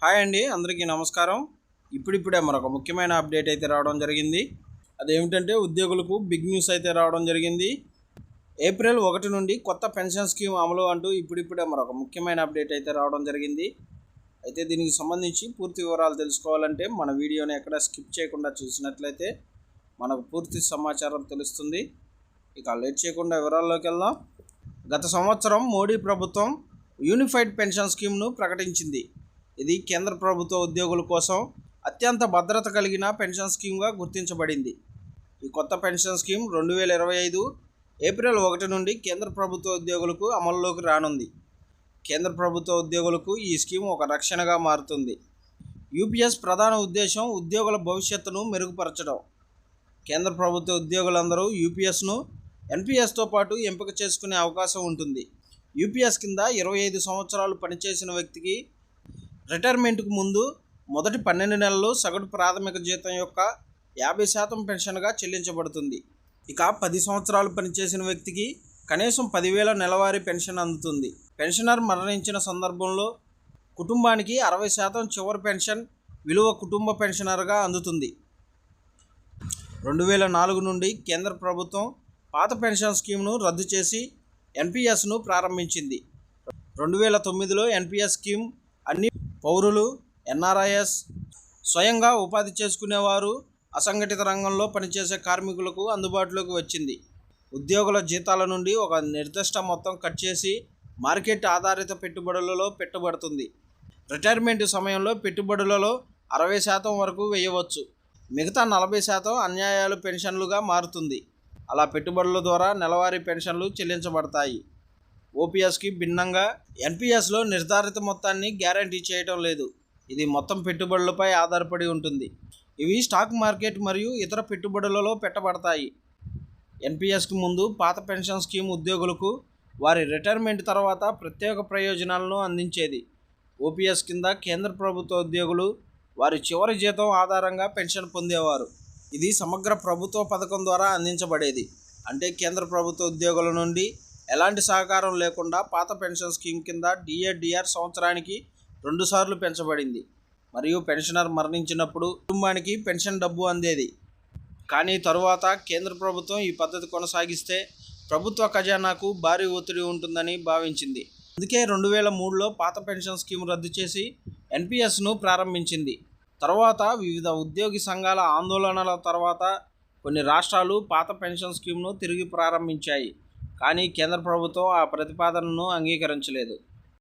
Hi అండి, అందరికీ నమస్కారం. ఇప్పుడిప్పుడే మరొక ముఖ్యమైన అప్డేట్ అయితే రావడం జరిగింది. అదేమిటంటే ఉద్యోగులకు బిగ్ న్యూస్ అయితే రావడం జరిగింది. ఏప్రిల్ 1 నుండి కొత్త పెన్షన్ స్కీమ్ అమలు అంటూ ఇప్పుడిప్పుడే మరొక ముఖ్యమైన అప్డేట్ అయితే రావడం జరిగింది. అయితే దీనికి సంబంధించి పూర్తి వివరాలు తెలుసుకోవాలంటే మన వీడియోని ఎక్కడ స్కిప్ చేయకుండా చూసినట్లయితే మనకు పూర్తి సమాచారం తెలుస్తుంది. ఇక లేట్ చేయకుండా వివరాల్లోకి వెళ్దాం. గత సంవత్సరం మోడీ ప్రభుత్వం యూనిఫైడ్ పెన్షన్ స్కీమ్ను ప్రకటించింది. ఇది కేంద్ర ప్రభుత్వ ఉద్యోగుల కోసం అత్యంత భద్రత కలిగిన పెన్షన్ స్కీమ్గా గుర్తించబడింది. ఈ కొత్త పెన్షన్ స్కీమ్ 2025 ఏప్రిల్ 1 నుండి కేంద్ర ప్రభుత్వ ఉద్యోగులకు అమల్లోకి రానుంది. కేంద్ర ప్రభుత్వ ఉద్యోగులకు ఈ స్కీమ్ ఒక రక్షణగా మారుతుంది. యూపీఎస్ ప్రధాన ఉద్దేశం ఉద్యోగుల భవిష్యత్తును మెరుగుపరచడం. కేంద్ర ప్రభుత్వ ఉద్యోగులందరూ యూపీఎస్ను ఎన్పీఎస్తో పాటు ఎంపిక చేసుకునే అవకాశం ఉంటుంది. యూపీఎస్ కింద 25 సంవత్సరాలు పనిచేసిన వ్యక్తికి రిటైర్మెంట్కు ముందు మొదటి 12 నెలలు సగటు ప్రాథమిక జీతం యొక్క 50% పెన్షన్గా చెల్లించబడుతుంది. ఇక 10 సంవత్సరాలు పనిచేసిన వ్యక్తికి కనీసం 10,000 నెలవారీ పెన్షన్ అందుతుంది. పెన్షనర్ మరణించిన సందర్భంలో కుటుంబానికి 60% చివరి పెన్షన్ విలువ కుటుంబ పెన్షనర్గా అందుతుంది. 2004 నుండి కేంద్ర ప్రభుత్వం పాత పెన్షన్ స్కీమ్ను రద్దు చేసి ఎన్పీఎస్ను ప్రారంభించింది. 2009లో ఎన్పీఎస్ స్కీమ్ అన్ని పౌరులు, ఎన్ఆర్ఐఎస్, స్వయంగా ఉపాధి చేసుకునేవారు, అసంఘటిత రంగంలో పనిచేసే కార్మికులకు అందుబాటులోకి వచ్చింది. ఉద్యోగుల జీతాల నుండి ఒక నిర్దిష్ట మొత్తం కట్ చేసి మార్కెట్ ఆధారిత పెట్టుబడులలో పెట్టబడుతుంది. రిటైర్మెంట్ సమయంలో పెట్టుబడులలో 60% వరకు వేయవచ్చు. మిగతా 40% అన్యాయాలు పెన్షన్లుగా మారుతుంది. అలా పెట్టుబడుల ద్వారా నెలవారీ పెన్షన్లు చెల్లించబడతాయి. ఓపీఎస్కి భిన్నంగా ఎన్పీఎస్లో నిర్ధారిత మొత్తాన్ని గ్యారంటీ చేయడం లేదు. ఇది మొత్తం పెట్టుబడులపై ఆధారపడి ఉంటుంది. ఇవి స్టాక్ మార్కెట్ మరియు ఇతర పెట్టుబడులలో పెట్టబడతాయి. ఎన్పీఎస్కి ముందు పాత పెన్షన్ స్కీమ్ ఉద్యోగులకు వారి రిటైర్మెంట్ తర్వాత ప్రత్యేక ప్రయోజనాలను అందించేది. ఓపీఎస్ కింద కేంద్ర ప్రభుత్వ ఉద్యోగులు వారి చివరి జీతం ఆధారంగా పెన్షన్ పొందేవారు. ఇది సమగ్ర ప్రభుత్వ పథకం ద్వారా అందించబడేది. అంటే కేంద్ర ప్రభుత్వ ఉద్యోగుల నుండి ఎలాంటి సహకారం లేకుండా పాత పెన్షన్ స్కీమ్ కింద డిఆర్ సంవత్సరానికి 2 సార్లు పెంచబడింది. మరియు పెన్షనర్ మరణించినప్పుడు కుటుంబానికి పెన్షన్ డబ్బు అందేది. కానీ తరువాత కేంద్ర ప్రభుత్వం ఈ పద్ధతి కొనసాగిస్తే ప్రభుత్వ ఖజానాకు భారీ ఒత్తిడి ఉంటుందని భావించింది. అందుకే 2003లో పాత పెన్షన్ స్కీమ్ రద్దు చేసి ఎన్పీఎస్ను ప్రారంభించింది. తర్వాత వివిధ ఉద్యోగి సంఘాల ఆందోళనల తర్వాత కొన్ని రాష్ట్రాలు పాత పెన్షన్ స్కీమ్ను తిరిగి ప్రారంభించాయి. కానీ కేంద్ర ప్రభుత్వం ఆ ప్రతిపాదనను అంగీకరించలేదు.